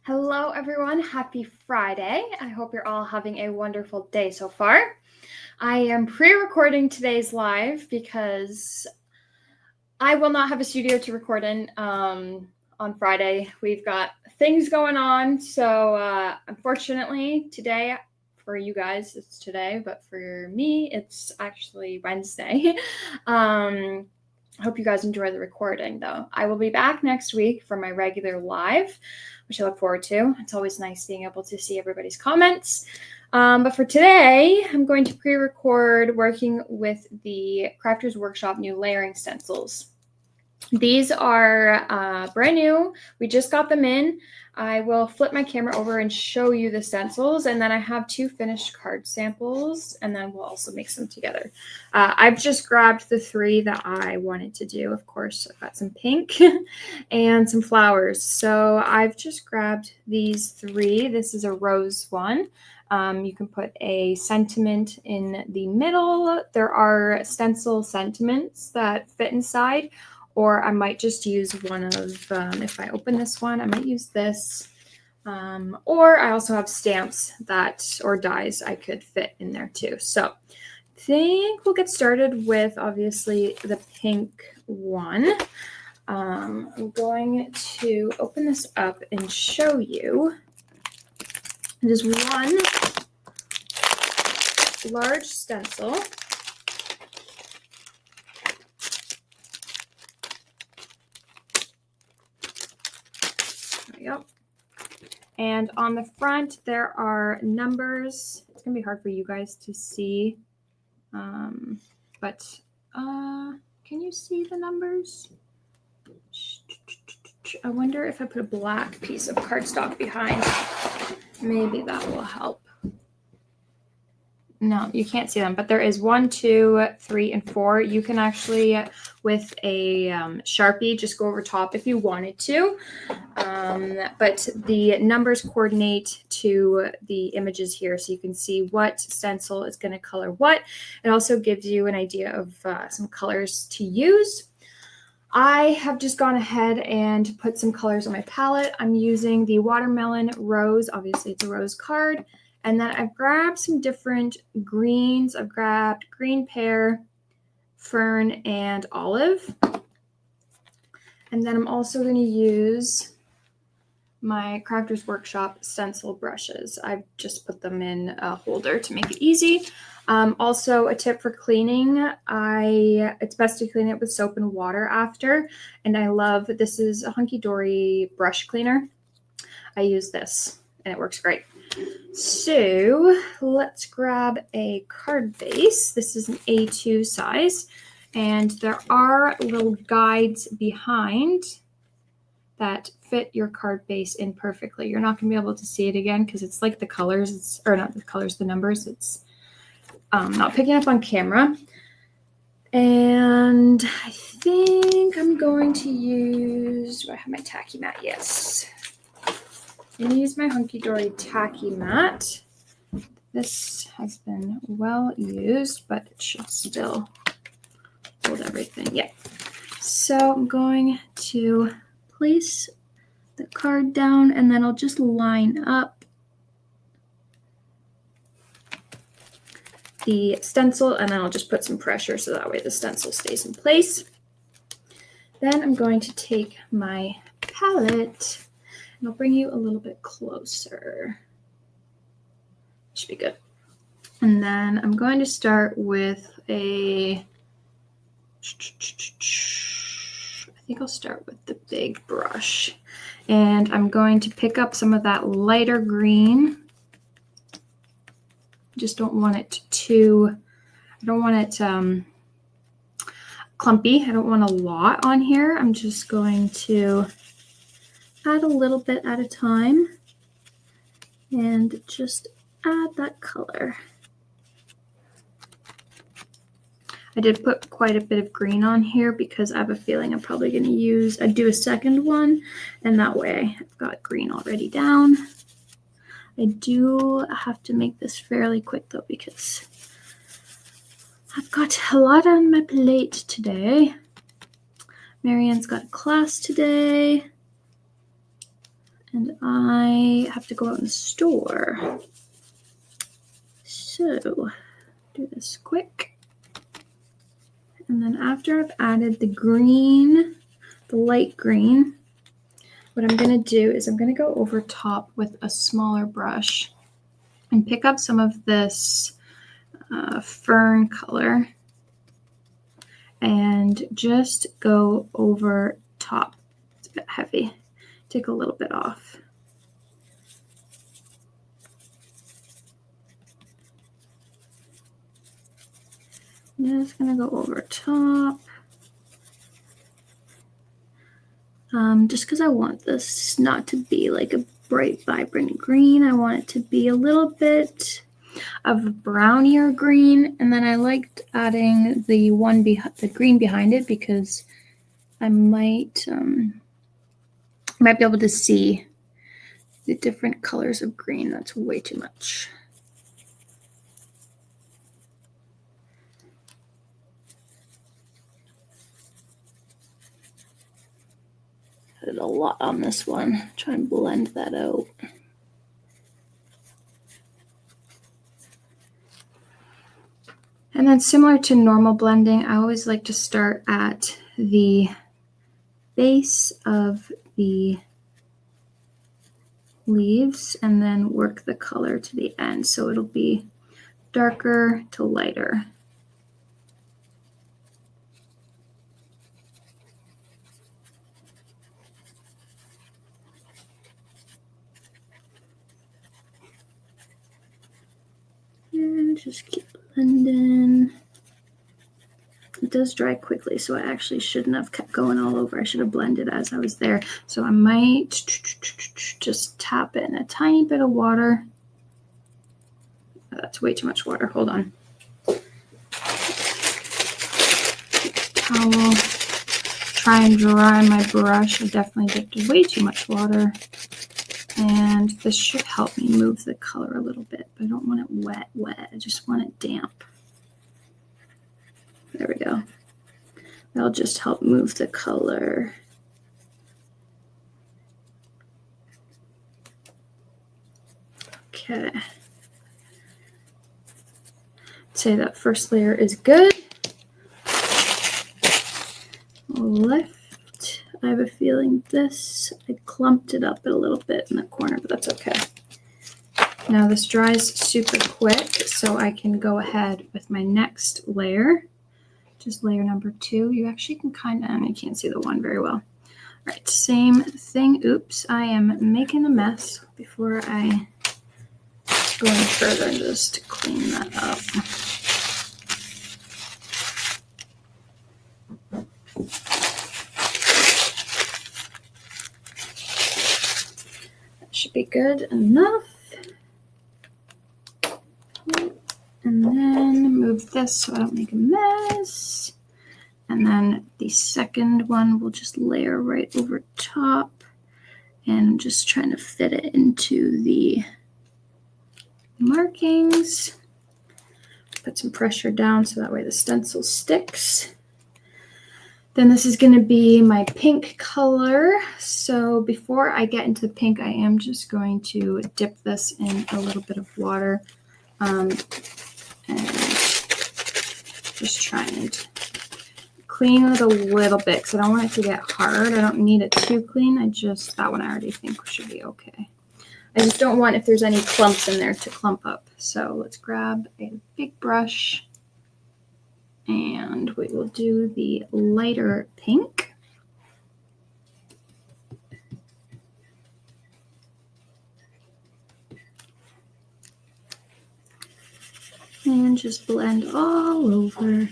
Hello, everyone. Happy Friday. I hope you're all having a wonderful day so far. I am pre-recording today's live because I will not have a studio to record in on Friday. We've got things going on. So unfortunately, today, for you guys, it's today, but for me, it's actually Wednesday. I hope you guys enjoy the recording, though. I will be back next week for my regular live, which I look forward to. It's always nice being able to see everybody's comments. But for today, I'm going to pre-record working with the Crafters Workshop new layering stencils. These are brand new. We just got them in. I will flip my camera over and show you the stencils, and then I have 2 finished card samples, and then we'll also mix them together. I've just grabbed the 3 that I wanted to do. Of course, I've got some pink and some flowers. So I've just grabbed these 3. This is a rose one. You can put a sentiment in the middle. There are stencil sentiments that fit inside. Or I might just use one of, if I open this one, I might use this. Or I also have stamps that, or dies I could fit in there too. So I think we'll get started with, obviously, the pink one. I'm going to open this up and show you. It is one large stencil. Yep. And on the front, there are numbers. It's going to be hard for you guys to see. But can you see the numbers? I wonder if I put a black piece of cardstock behind. Maybe that will help. No, you can't see them, but there is 1, 2, 3, and 4. You can actually, with a Sharpie, just go over top if you wanted to. But the numbers coordinate to the images here, so you can see what stencil is going to color what. It also gives you an idea of some colors to use. I have just gone ahead and put some colors on my palette. I'm using the Watermelon Rose. Obviously, it's a rose card. And then I've grabbed some different greens. I've grabbed green pear, fern, and olive. And then I'm also going to use my Crafters Workshop stencil brushes. I've just put them in a holder to make it easy. Also, a tip for cleaning, it's best to clean it with soap and water after. And I love, this is a Hunky Dory brush cleaner. I use this and it works great. So let's grab a card base. This is an A2 size, and there are little guides behind that fit your card base in perfectly. You're not going to be able to see it again because it's like the colors, or not the colors, the numbers. It's not picking up on camera. And I think I'm going to use, do I have my tacky mat? Yes. I'm going to use my Hunky Dory tacky mat. This has been well used, but it should still hold everything. Yeah. So I'm going to place the card down, and then I'll just line up the stencil, and then I'll just put some pressure so that way the stencil stays in place. Then I'm going to take my palette, and I'll bring you a little bit closer. Should be good. And then I'm going to start with I think I'll start with the big brush. And I'm going to pick up some of that lighter green. Just don't want it I don't want it clumpy. I don't want a lot on here. I'm just going to add a little bit at a time and just add that color. I did put quite a bit of green on here because I have a feeling I'm probably going to do a second one, and that way I've got green already down. I do have to make this fairly quick though because I've got a lot on my plate today. Marianne's got a class today. and I have to go out in the store. So, do this quick. And then after I've added the green, the light green, what I'm going to do is I'm going to go over top with a smaller brush and pick up some of this fern color and just go over top. It's a bit heavy. Take a little bit off. Just gonna go over top. Just because I want this not to be like a bright, vibrant green. I want it to be a little bit of a brownier green, and then I liked adding the the green behind it because I might be able to see the different colors of green. That's way too much. Added a lot on this one. Try and blend that out. And then similar to normal blending, I always like to start at the base of the leaves and then work the color to the end. So it'll be darker to lighter. And just keep blending. It does dry quickly, so I actually shouldn't have kept going all over. I should have blended as I was there. So I might just tap in a tiny bit of water. Oh, that's way too much water. Hold on. Towel. Try and dry my brush. I definitely dipped way too much water. And this should help me move the color a little bit, but I don't want it wet. I just want it damp. There we go. That'll just help move the color. Okay. I'd say that first layer is good. Left. I have a feeling I clumped it up a little bit in the corner, but that's okay. Now this dries super quick, so I can go ahead with my next layer. Just layer number 2. You actually can you can't see the one very well. All right, same thing. Oops, I am making a mess before I go any further, just to clean that up. That should be good enough. And then move this so I don't make a mess. And then the second one we'll just layer right over top. And I'm just trying to fit it into the markings. Put some pressure down so that way the stencil sticks. Then this is going to be my pink color. So before I get into the pink, I am just going to dip this in a little bit of water. And just try and clean it a little bit because I don't want it to get hard. I don't need it too clean. That one I already think should be okay. I just don't want if there's any clumps in there to clump up. So let's grab a big brush and we will do the lighter pink. And just blend all over.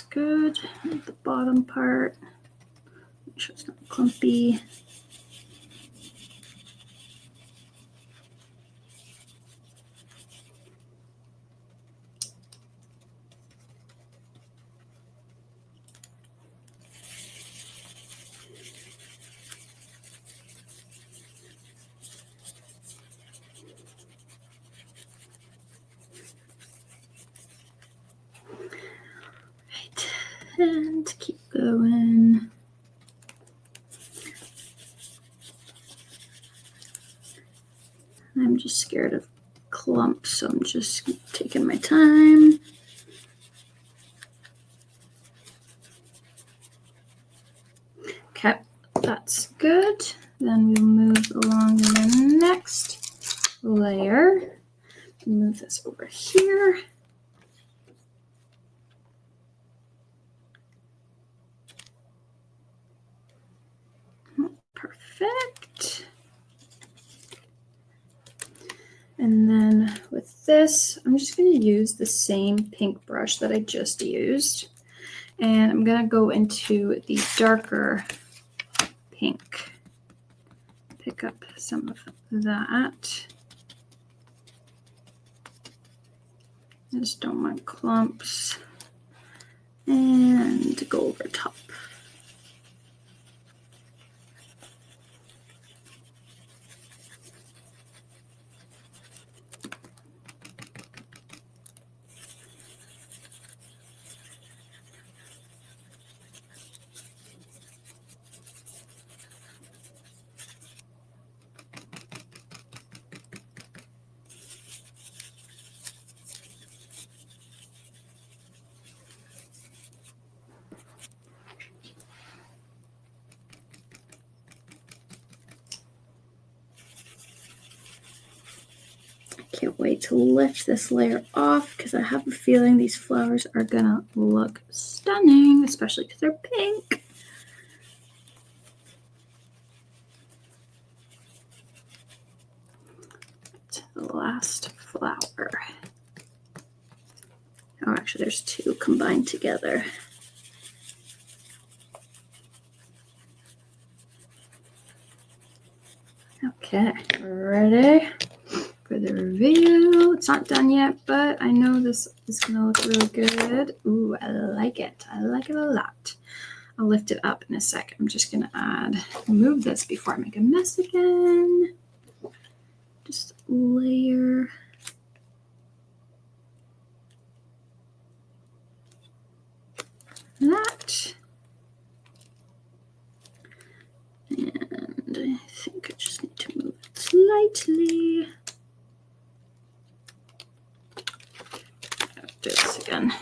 good. And the bottom part, make sure it's not clumpy. And keep going. I'm just scared of clumps, so I'm just taking my time. Okay, that's good. Then we'll move along to the next layer. Move this over here. Perfect. And then with this, I'm just going to use the same pink brush that I just used. And I'm going to go into the darker pink. Pick up some of that. I just don't want clumps. And go over top. Can't wait to lift this layer off because I have a feeling these flowers are gonna look stunning, especially because they're pink. The last flower. Oh, actually, there's two combined together. Okay, ready for the review. It's not done yet, but I know this is gonna look really good. Ooh, I like it. I like it a lot. I'll lift it up in a sec. I'm just gonna remove this before I make a mess again. Just layer. That. And I think I just need to move it slightly. I'll do this again.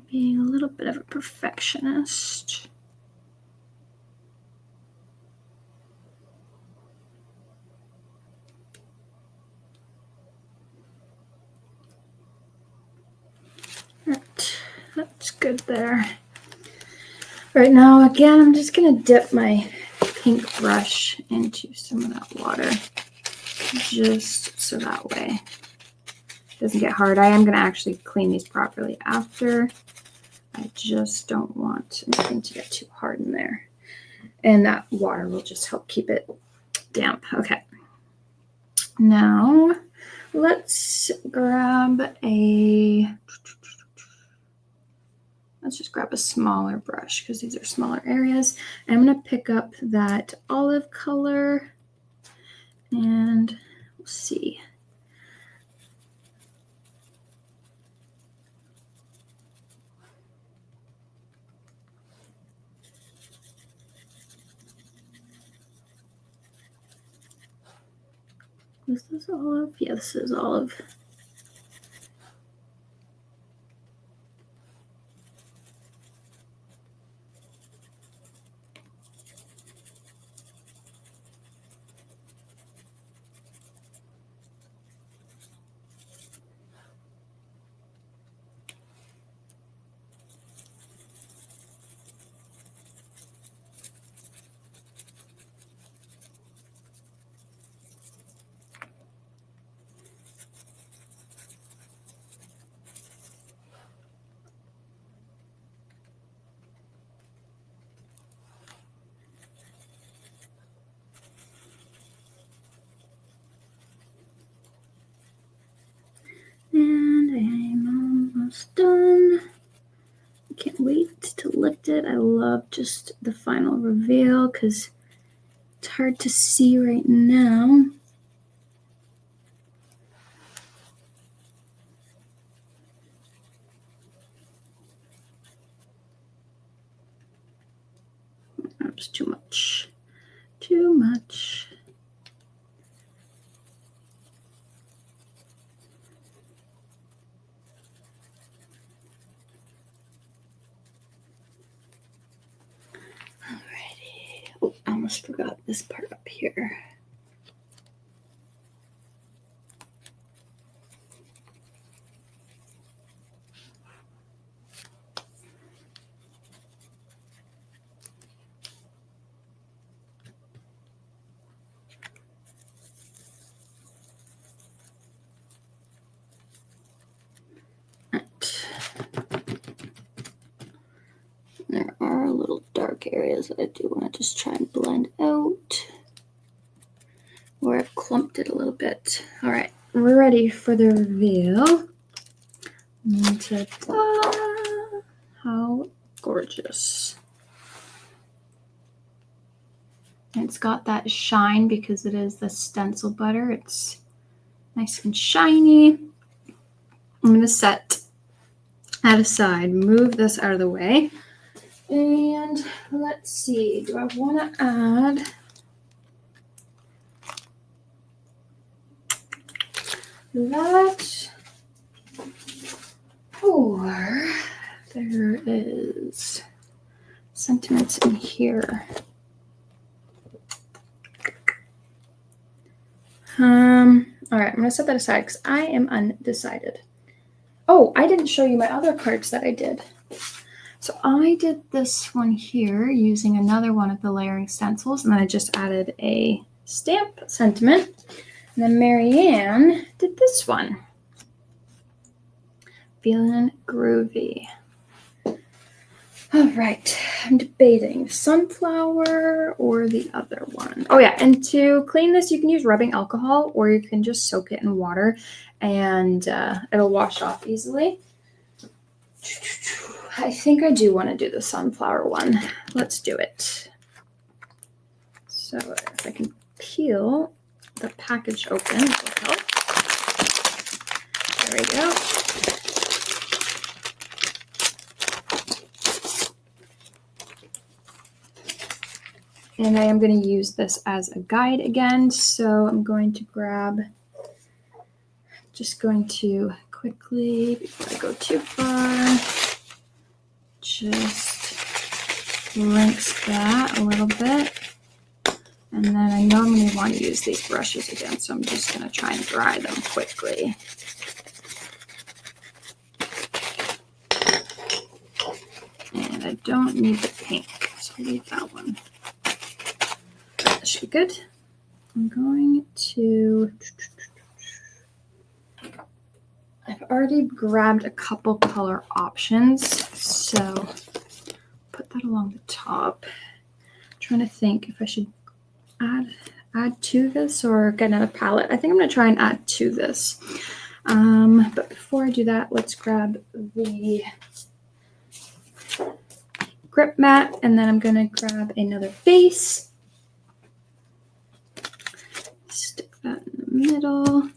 Being a little bit of a perfectionist. Right, that's good there. Right now, again, I'm just going to dip my pink brush into some of that water, just so that way it doesn't get hard. I am going to actually clean these properly after. I just don't want anything to get too hard in there. And that water will just help keep it damp. Okay. Now, let's just grab a smaller brush because these are smaller areas. I'm going to pick up that olive color and we'll see. Is this olive? Yeah, this is olive. almost done. I can't wait to lift it. I love just the final reveal because it's hard to see right now. That's too much. Too much. Alrighty. Oh, I almost forgot this part up here. There are little dark areas that I do want to just try and blend out, or I've clumped it a little bit. All right, we're ready for the reveal. And ta-da! How gorgeous. And it's got that shine because it is the stencil butter. It's nice and shiny. I'm going to set that aside, move this out of the way. And let's see, do I want to add that? Or there is sentiments in here. All right, I'm going to set that aside because I am undecided. Oh, I didn't show you my other cards that I did. So I did this one here using another one of the layering stencils, and then I just added a stamp sentiment. And then Marianne did this one. Feeling groovy. All right, I'm debating sunflower or the other one. Oh yeah, and to clean this, you can use rubbing alcohol, or you can just soak it in water, and it'll wash off easily. I think I do want to do the sunflower one. Let's do it. So if I can peel the package open, it will help. There we go. And I am going to use this as a guide again. So I'm going to grab, just going to quickly, before I go too far, just rinse that a little bit. And then I know I'm going to want to use these brushes again, so I'm just going to try and dry them quickly. And I don't need the pink, so I'll leave that one. That should be good. I'm going to... I've already grabbed a couple color options, so put that along the top. I'm trying to think if I should add to this or get another palette. I think I'm going to try and add to this. But before I do that, let's grab the grip mat, and then I'm going to grab another base. Stick that in the middle.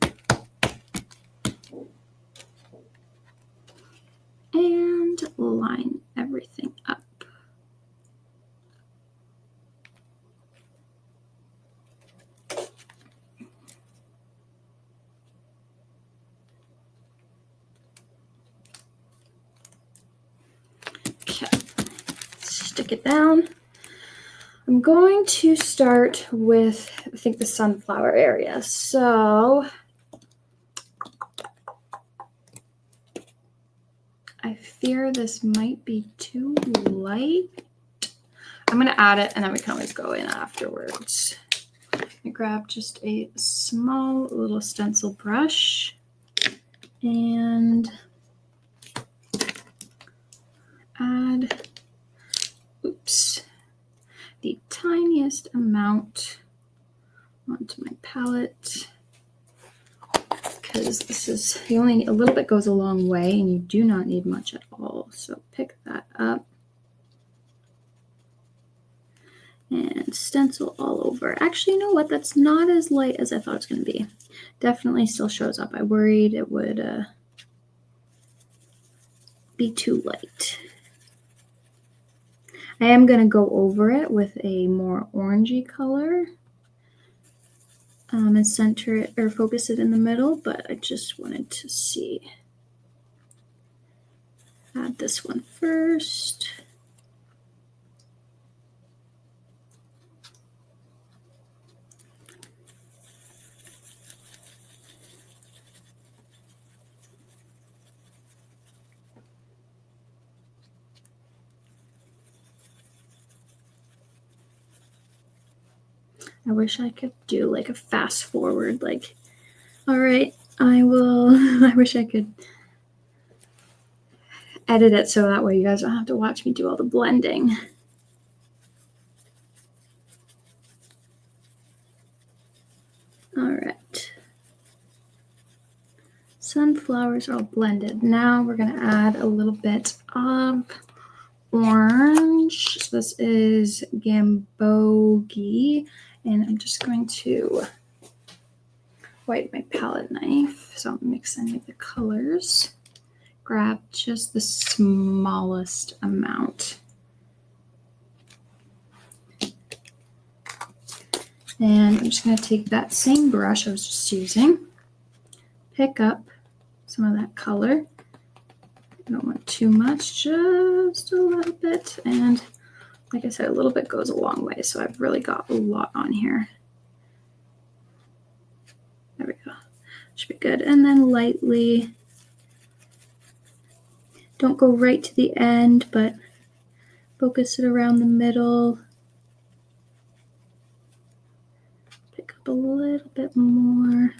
And line everything up. Okay, stick it down. I'm going to start with, I think, the sunflower area. So I fear this might be too light. I'm going to add it, and then we can always go in afterwards. I grab just a small little stencil brush and add, the tiniest amount onto my palette. because this is, you only need a little bit goes a long way, and you do not need much at all. So pick that up and stencil all over. Actually, you know what? That's not as light as I thought it was going to be. Definitely still shows up. I worried it would be too light. I am going to go over it with a more orangey color and center it or focus it in the middle, but I just wanted to see. Add this one first. I wish I could do like a fast forward, like, all right, I wish I could edit it so that way you guys don't have to watch me do all the blending. All right. Sunflowers are all blended. Now we're going to add a little bit of orange. So this is Gambogi. And I'm just going to wipe my palette knife so I don't mix any of the colors. Grab just the smallest amount. And I'm just going to take that same brush I was just using, pick up some of that color. I don't want too much, just a little bit. And like I said, a little bit goes a long way, so I've really got a lot on here. There we go. Should be good. And then lightly, don't go right to the end, but focus it around the middle. Pick up a little bit more.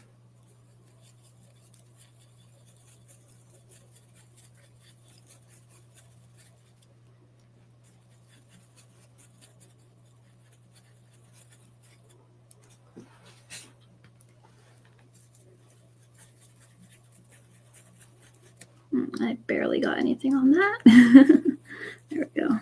I barely got anything on that. There we go.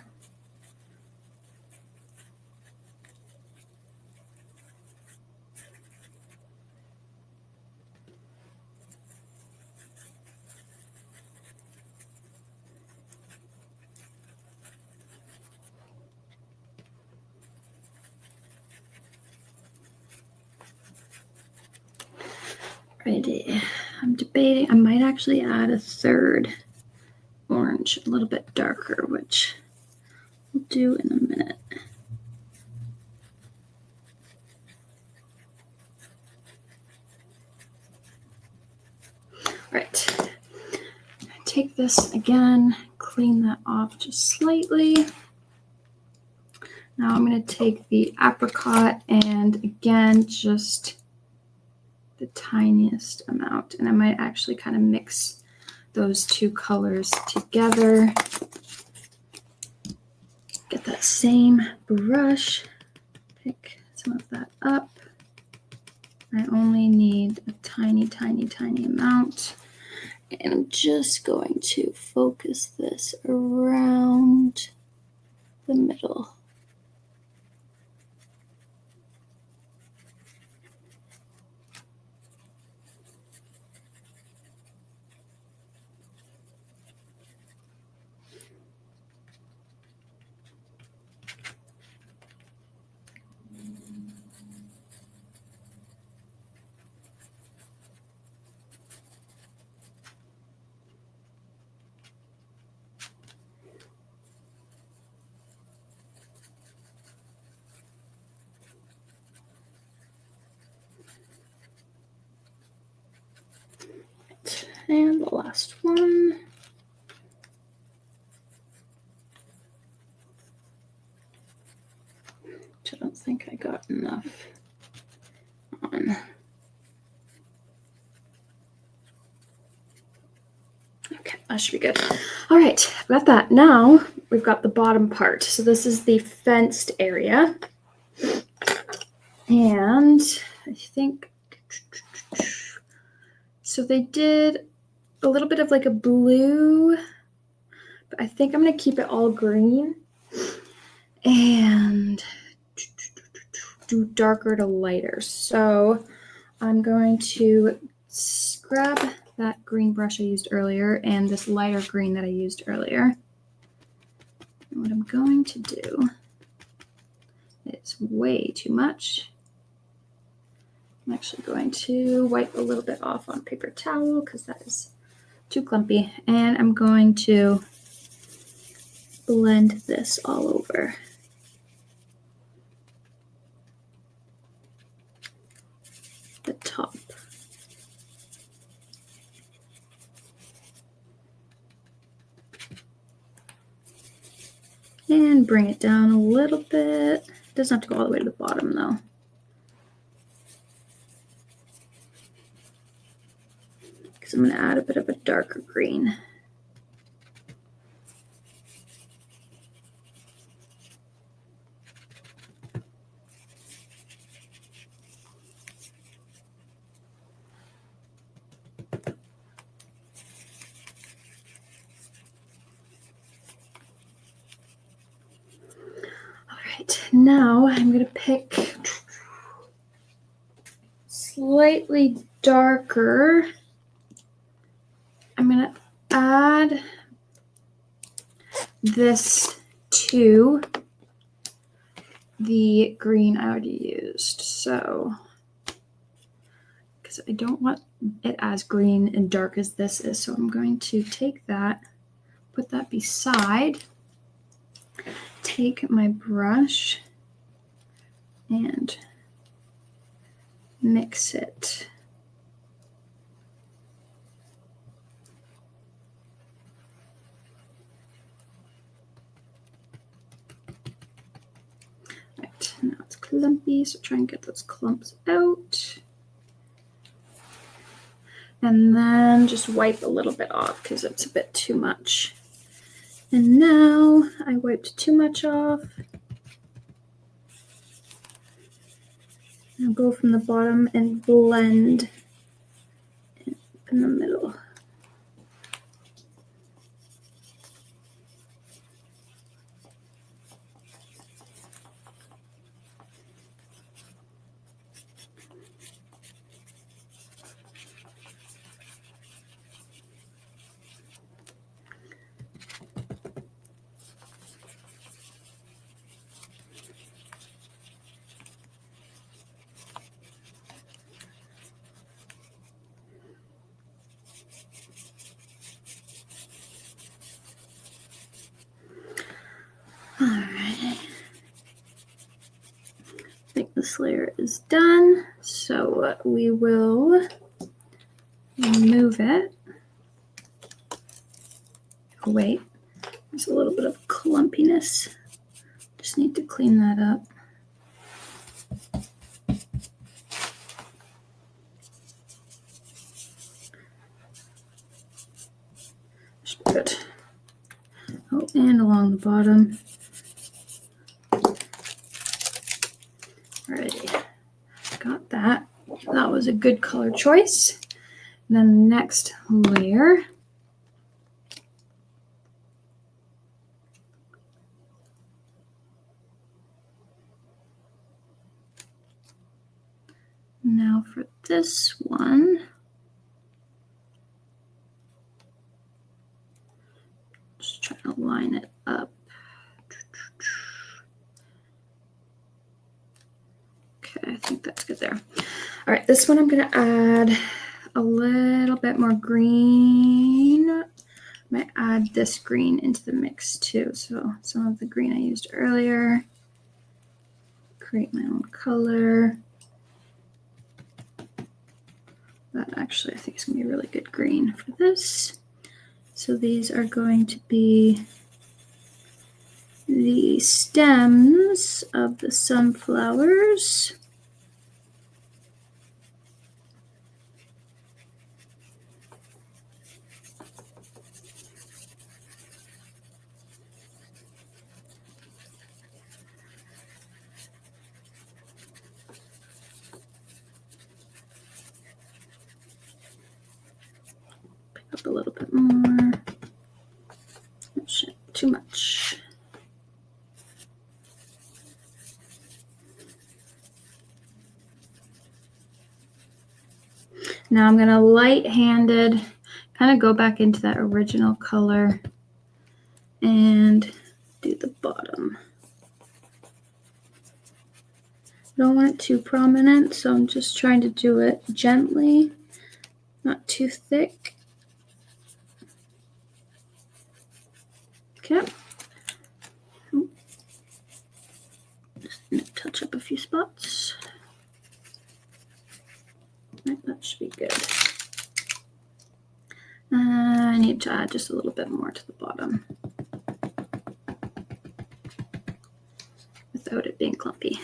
Righty. I'm debating. I might actually add a third orange, a little bit darker, which we'll do in a minute. All right. Take this again, clean that off just slightly. Now I'm going to take the apricot and again, just the tiniest amount, and I might actually kind of mix those two colors together. Get that same brush, pick some of that up. I only need a tiny, tiny, tiny amount, and I'm just going to focus this around the middle. And the last one. Which I don't think I got enough on. Okay, that should be good. All right, got that. Now we've got the bottom part. So this is the fenced area. And I think So they did a little bit of like a blue, but I think I'm going to keep it all green and do darker to lighter. So I'm going to grab that green brush I used earlier and this lighter green that I used earlier. And what I'm going to do, it's way too much. I'm actually going to wipe a little bit off on paper towel because that is too clumpy. And I'm going to blend this all over. The top. And bring it down a little bit. It doesn't have to go all the way to the bottom though. Because I'm going to add a bit of a darker green. Now I'm going to pick slightly darker. I'm going to add this to the green I already used. So, because I don't want it as green and dark as this is, so I'm going to take that, put that beside, take my brush and mix it. Right, now it's clumpy, so try and get those clumps out. And then just wipe a little bit off because it's a bit too much. And now I wiped too much off. I'll go from the bottom and blend in the middle. This layer is done, so we will remove it. Oh wait, there's a little bit of clumpiness. Just need to clean that up. Just put, oh, and along the bottom. Alrighty, got that. That was a good color choice. And then the next layer. Now for this one, just trying to line it up. Okay, I think that's good there. All right, this one I'm going to add a little bit more green. I might add this green into the mix too. So some of the green I used earlier. Create my own color. That actually I think is going to be a really good green for this. So these are going to be the stems of the sunflowers. Up a little bit more. Oh shit, too much. Now I'm going to light-handed kind of go back into that original color and do the bottom. I don't want it too prominent, so I'm just trying to do it gently, not too thick. Okay. Just gonna touch up a few spots. Right, that should be good. I need to add just a little bit more to the bottom without it being clumpy.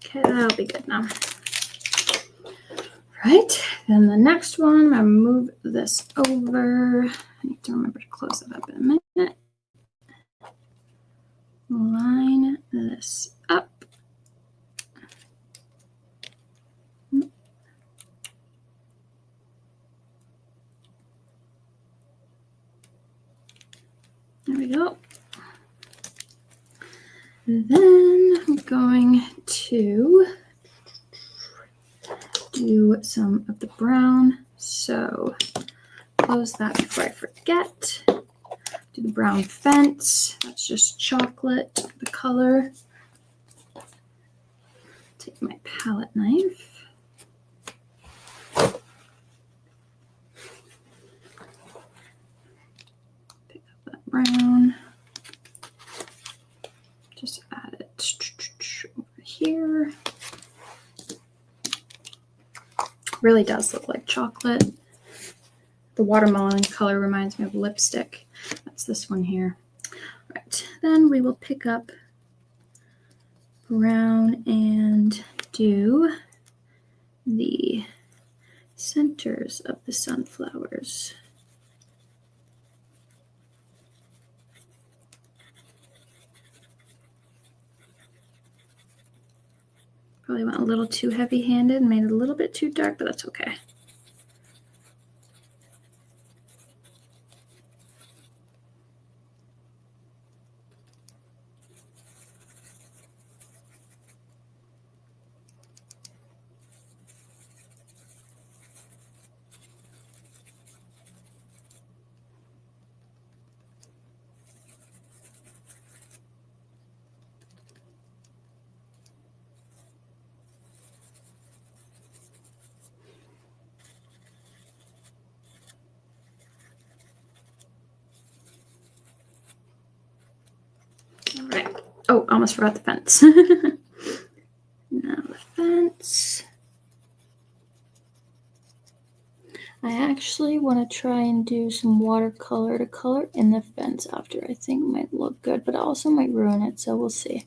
Okay, that'll be good now. Right, then the next one, I'm gonna move this over. I need to remember to close it up in a minute. Line this up. There we go. And then I'm going to do some of the brown. So close that before I forget. Do the brown fence. That's just chocolate, the color. Take my palette knife. Pick up that brown. Just add it over here. Really does look like chocolate. The watermelon color reminds me of lipstick. That's this one here. All right, then we will pick up brown and do the centers of the sunflowers. Probably went a little too heavy-handed and made it a little bit too dark, but that's okay. All right. Oh, almost forgot the fence. Now the fence. I actually want to try and do some watercolor to color in the fence after. I think it might look good, but it also might ruin it, so we'll see.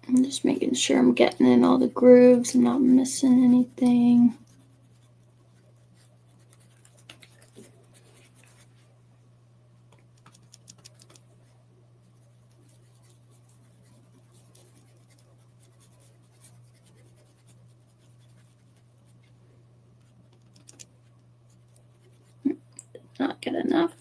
I'm just making sure I'm getting in all the grooves and not missing anything. Not get enough.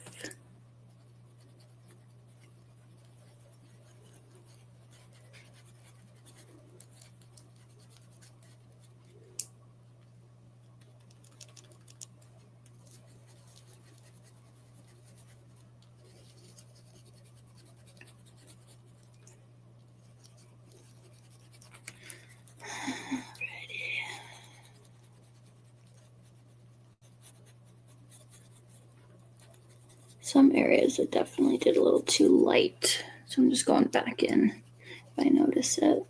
Some areas it definitely did a little too light, So I'm just going back in if I notice it.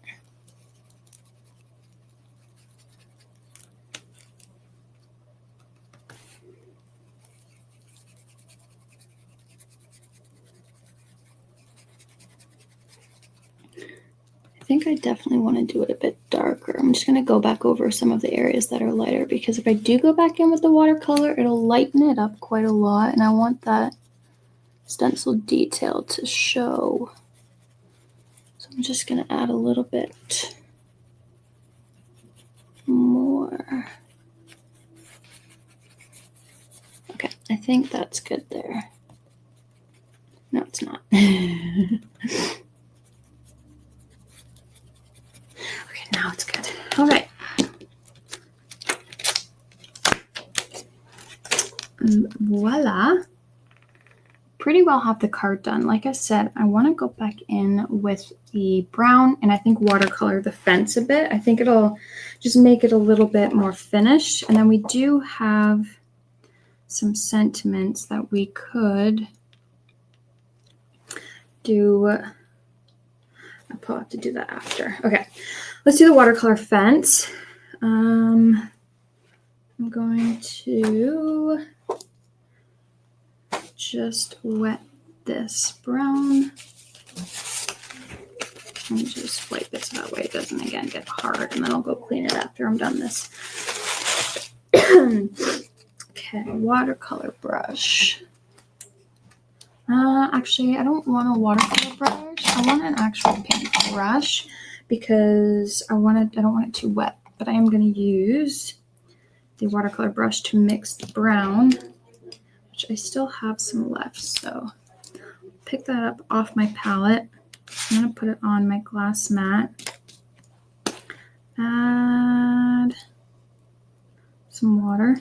I think I definitely want to do it a bit darker. I'm just going to go back over some of the areas that are lighter, because if I do go back in with the watercolor, it'll lighten it up quite a lot, and I want that stencil detail to show. So I'm just going to add a little bit more. Okay, I think that's good there. No, it's not. Okay, now it's good. All right. Voila. Pretty well have the card done. Like I said, I want to go back in with the brown and I think watercolor the fence a bit. I think it'll just make it a little bit more finished. And then we do have some sentiments that we could do. I'll probably have to do that after. Okay, let's do the watercolor fence. I'm going to just wet this brown and just wipe it so that way it doesn't again get hard, and then I'll go clean it after I'm done this. Okay, watercolor brush. Actually, I don't want a watercolor brush. I want an actual paint brush because I don't want it too wet, but I am going to use the watercolor brush to mix the brown, which I still have some left. So pick that up off my palette. I'm going to put it on my glass mat. Add some water.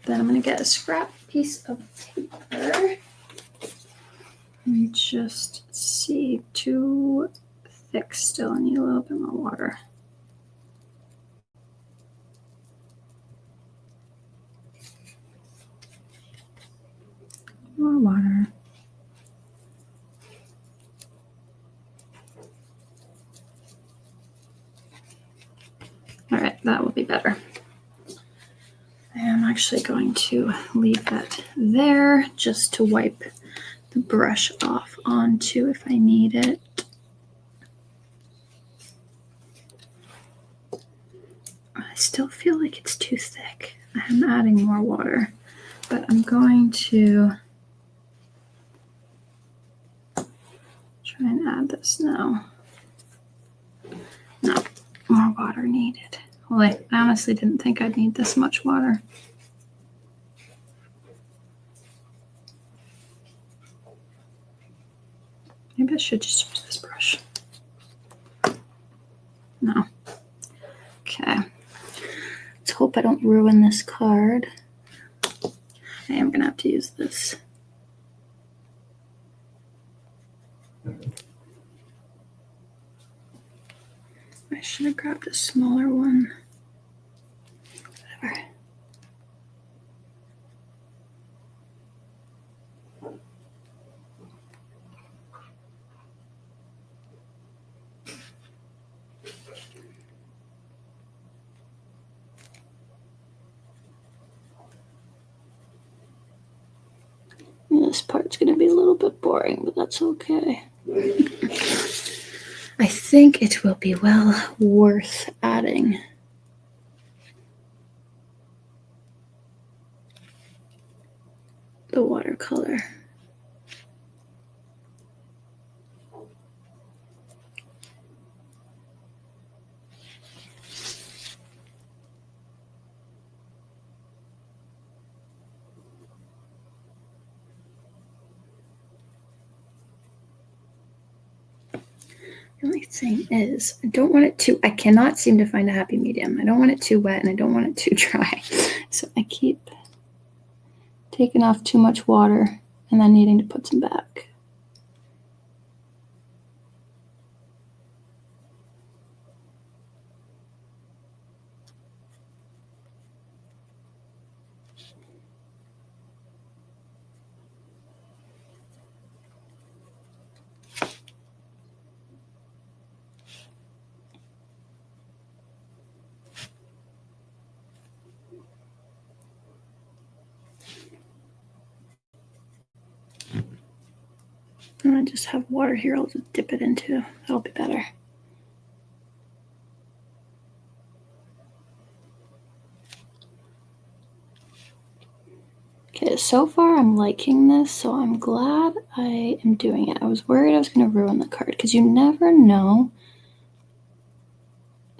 Then I'm going to get a scrap piece of paper and just see, too thick still. I need a little bit more water. More water. All right, that will be better. I'm actually going to leave that there just to wipe the brush off onto if I need it. I still feel like it's too thick. I'm adding more water, but I'm going to try and add this now. No, more water needed. Well, I honestly didn't think I'd need this much water. Maybe I should just use this brush. No. Okay. Let's hope I don't ruin this card. I am going to have to use this. I should have grabbed a smaller one. Whatever. This part's going to be a little bit boring, but that's okay. I think it will be well worth adding. The watercolor. The only thing is, I cannot seem to find a happy medium. I don't want it too wet and I don't want it too dry. So I keep taking off too much water and then needing to put some back. So I just have water here. I'll just dip it into. That'll be better. Okay, so far I'm liking this, so I'm glad I am doing it. I was worried I was going to ruin the card because you never know.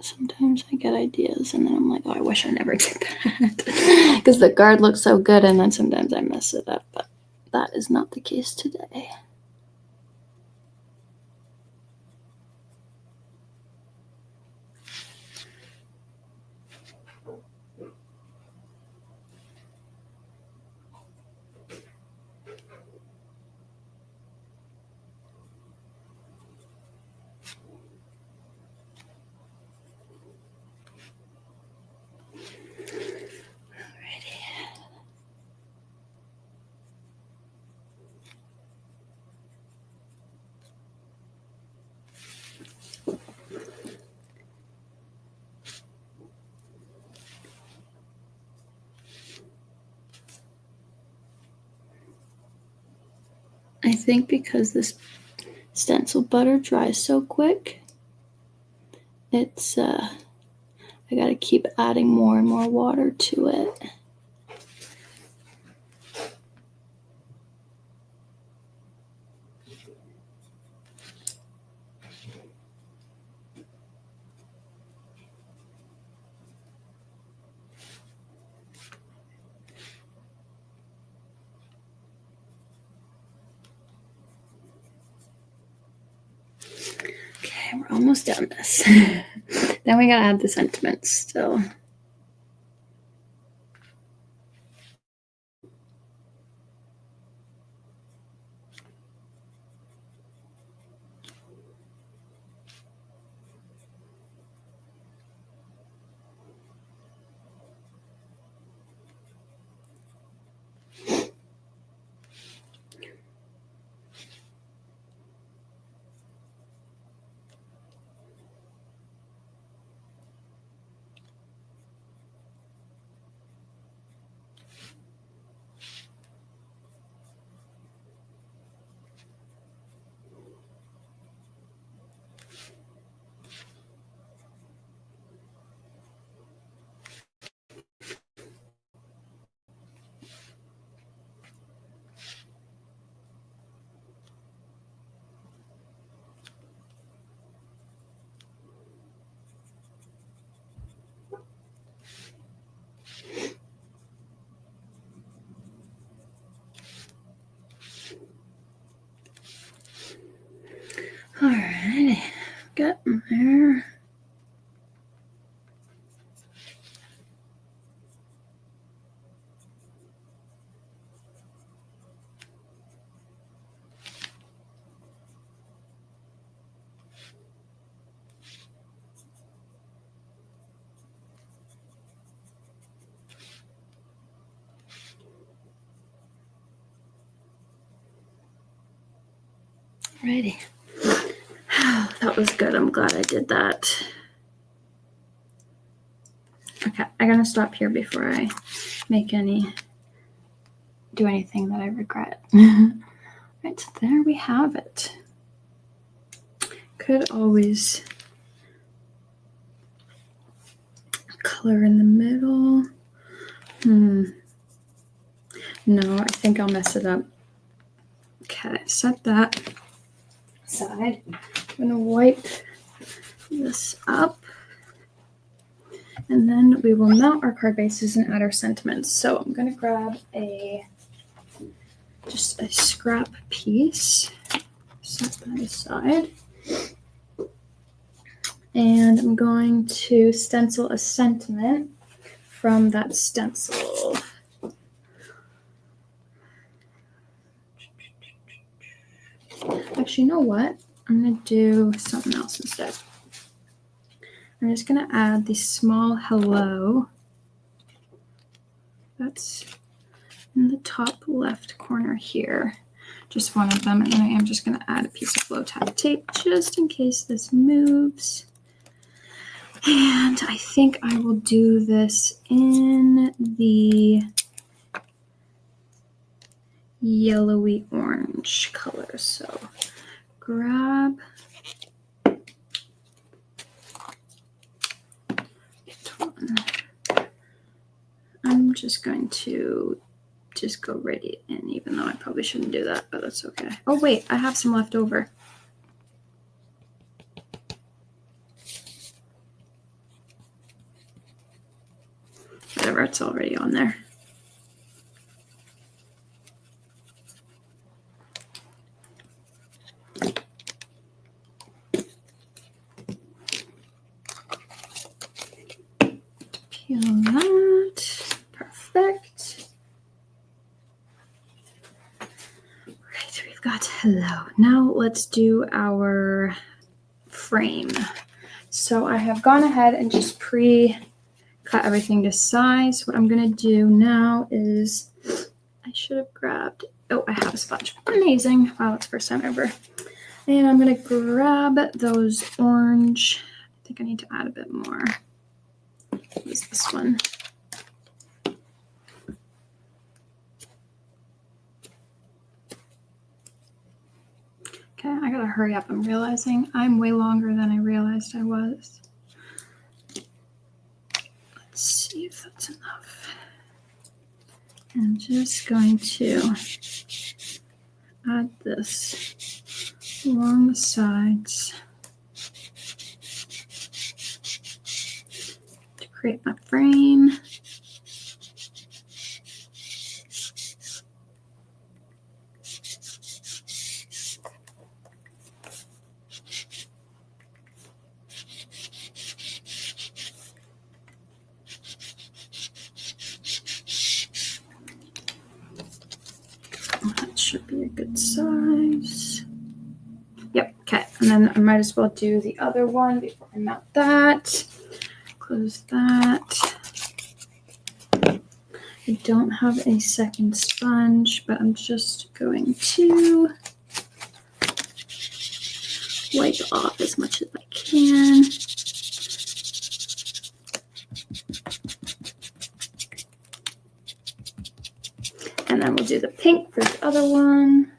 Sometimes I get ideas and then I'm like, oh, I wish I never did that because the card looks so good, and then sometimes I mess it up, but that is not the case today. I think because this stencil butter dries so quick, it's I gotta keep adding more and more water to it. Okay, we're almost done this. Then we gotta add the sentiments still. Alrighty, got there. Alrighty. That was good. I'm glad I did that. Okay, I'm gonna stop here before I do anything that I regret. Right, so there we have it. Could always color in the middle. No, I think I'll mess it up. Okay, set that aside. I'm gonna wipe this up, and then we will melt our card bases and add our sentiments. So I'm gonna grab just a scrap piece, set that aside, and I'm going to stencil a sentiment from that stencil. Actually, you know what? I'm going to do something else instead. I'm just going to add the small hello. That's in the top left corner here. Just one of them. And then I am just going to add a piece of blow tap tape just in case this moves. And I think I will do this in the yellowy orange color. So grab it one. I'm just going to just go right in, even though I probably shouldn't do that, but that's okay. Oh wait, I have some left over. Whatever, it's already on there. Peel that. Perfect. Right, we've got hello. Now let's do our frame. So I have gone ahead and just cut everything to size. What I'm going to do now is, I should have grabbed, oh, I have a sponge. Amazing. Wow, that's the first time ever. And I'm going to grab those orange. I think I need to add a bit more. Use this one. Okay, I gotta hurry up. I'm realizing I'm way longer than I realized I was. Let's see if that's enough. I'm just going to add this along the sides to create my frame. That should be a good size. Yep, okay. And then I might as well do the other one before I mount that. Close that. I don't have a second sponge, but I'm just going to wipe off as much as I can. And then we'll do the pink for the other one.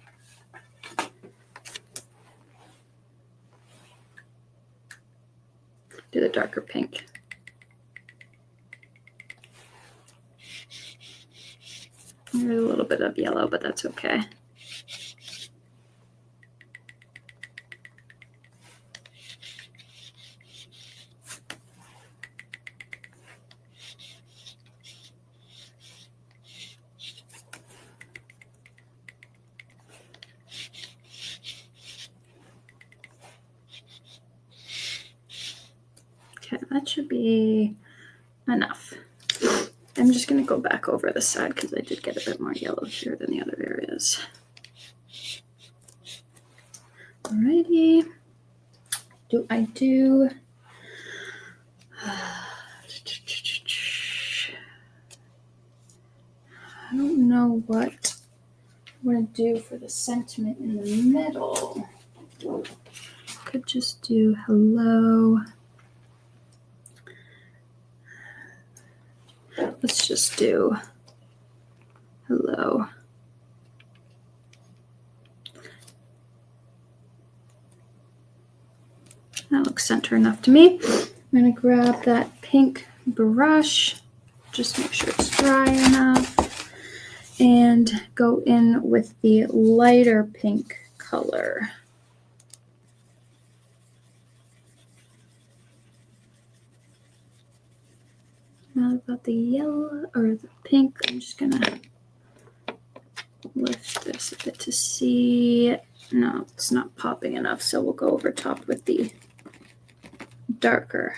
Do the darker pink. There's a little bit of yellow, but that's okay. Okay, that should be enough. I'm just going to go back over the side because I did get a bit more yellow here than the other areas. Alrighty. I don't know what I'm going to do for the sentiment in the middle. Could just do hello. Let's just do hello. That looks center enough to me. I'm going to grab that pink brush, just make sure it's dry enough, and go in with the lighter pink color. Now I've got the yellow or the pink. I'm just gonna lift this a bit to see. No, it's not popping enough, so we'll go over top with the darker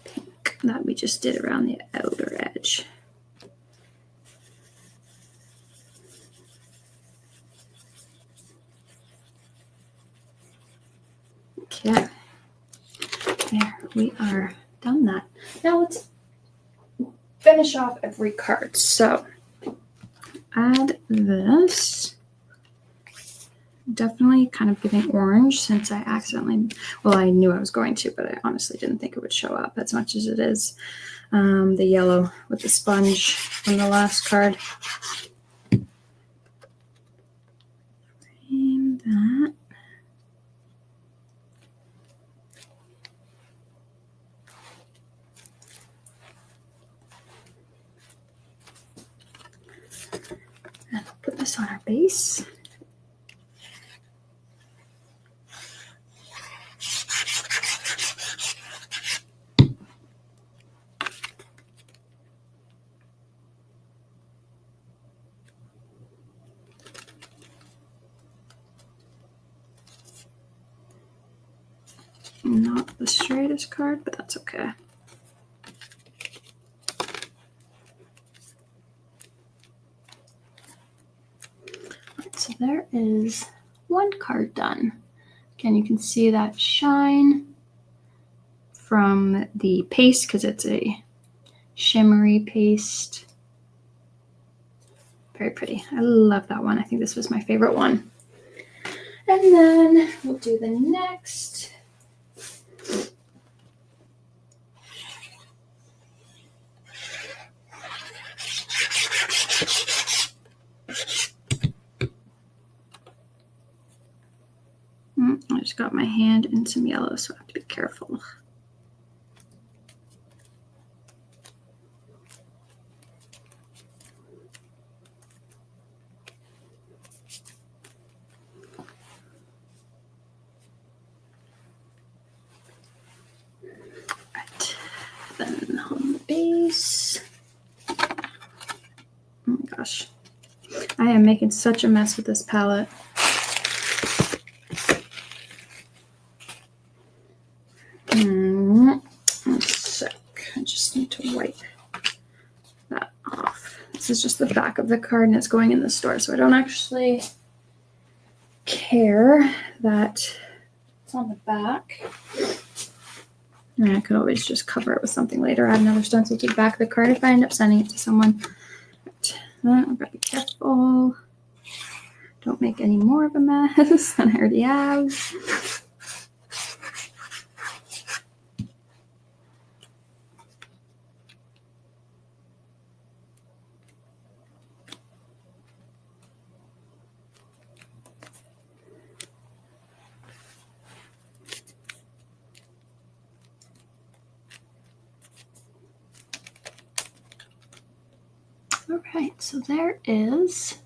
pink that we just did around the outer edge. Okay. There, we are done that. Now let's finish off every card. So add this Definitely kind of giving orange since I accidentally, well, I knew I was going to, but I honestly didn't think it would show up as much as it is. The yellow with the sponge from the last card. Frame that. And I'll put this on our base. Not the straightest card, but that's okay. Right, so there is one card done. Again, you can see that shine from the paste because it's a shimmery paste. Very pretty. I love that one. I think this was my favorite one. And then we'll do the next. I just got my hand in some yellow, so I have to be careful. Right, then on the base. Oh my gosh, I am making such a mess with this palette. One sec. I just need to wipe that off. This is just the back of the card and it's going in the store, so I don't actually care that it's on the back. And I could always just cover it with something later. Add another stencil to the back of the card if I end up sending it to someone. Right. I've got to be careful. Don't make any more of a mess than I already have. All right, so there is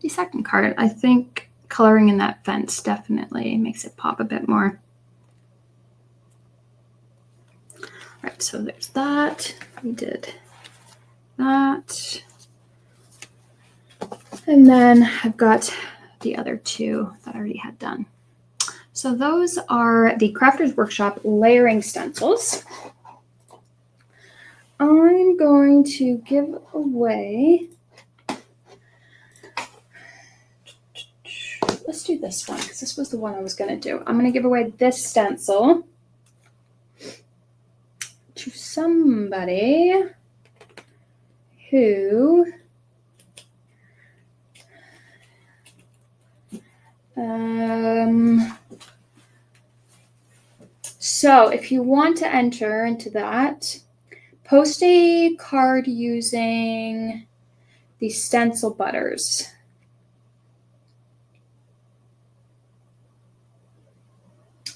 the second card. I think coloring in that fence definitely makes it pop a bit more. All right, so there's that. We did that. And then I've got the other two that I already had done. So those are the Crafters Workshop layering stencils. I'm going to give away, let's do this one because this was the one I was going to do. I'm going to give away this stencil to somebody who so if you want to enter into that, post a card using the Stencil Butters.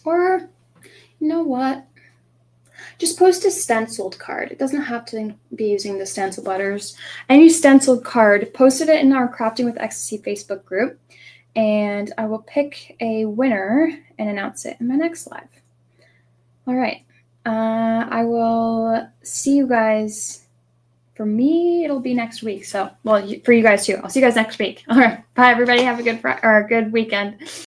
Or, you know what? Just post a stenciled card. It doesn't have to be using the Stencil Butters. Any stenciled card, posted it in our Crafting with Ecstasy Facebook group, and I will pick a winner and announce it in my next live. All right. I will see you guys. For me, it'll be next week. So, well, for you guys too. I'll see you guys next week. All right. Bye, everybody. Have a good weekend.